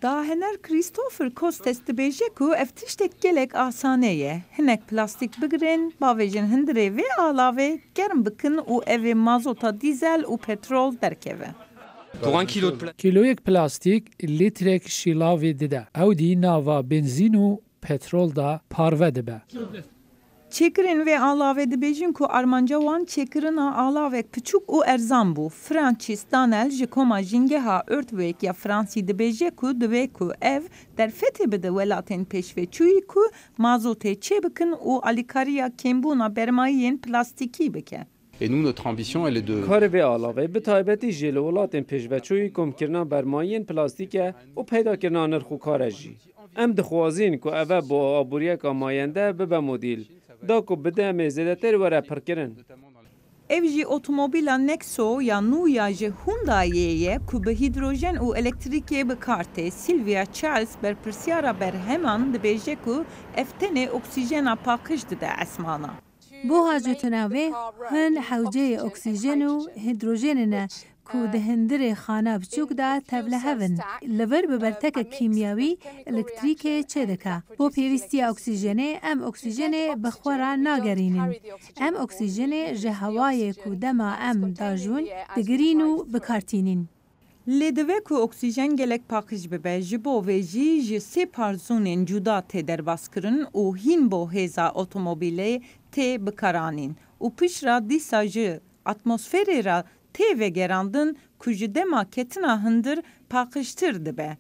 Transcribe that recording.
Dahener Christopher Costes dibêje ku ev tiştek gelek asane ye. Hinek plastik bigirin, bavêjin hindirê vê alave germ bikin û evê mazota dîzel û petrol derkeve. Pour 1 kilo de plastique. Kiloyek plastik litrek şilavê dide. Ew dî nava benzîn û petrol da parve dibe. Çekirin ve alave dibêjin ku armanca wan çekirina alavek piçûk û erzan bû. Francis Danel ji koma jingeha Earthquake ya Fransî dibêje ku divê ku ev derfetê bide welatên pêşveçûyî ku mazotê çêbikin û alîkariya kêmbûna bermayiyên plastikî bike. Et nous, notre ambition, elle est de... Karê vê alave bi taybetî jî li welatên pêşveçûyî komkirina bermayiyên plastîkê û peydakirina nirxûkare jî. Em dixwazin ku ev bo aboriyeka mayende bibe modîl. Da ku bide em ê zêdetir were pirkirin. Ev jî otomobîla Nexo ya nû ya ji Hyundai'ye ye ku bi hîdrojen û elektrîkê bikar tê. Sylvia Charles berpirsyara berheman dibêje ku ev tenê oksîjena paqij dide esmana. Buha cotuna wê hin hewceyê oksîjen û hîdrojenê ne ku di hindirê xana biçûk da tevlihevin. Li vir bi bertekek kîmyawî elektrîkê çê dike. Bo pêwîstiya oksîjenê em oksîjenê bi xwe re nagerînin. Em oksîjenê ji hewayê ku dema em dajûn digirîn û bikartînin. Lê divê ku oksîjen gelek paqij bibe ji bo vê jî ji sê parzûnên cuda tê derbaskirin û hîn bo hêza otomobîlê tê bikaranîn û pişra dîsa ji atmosferê re tê vegerandin ku ji dema ketina hindir paqijtir dibe.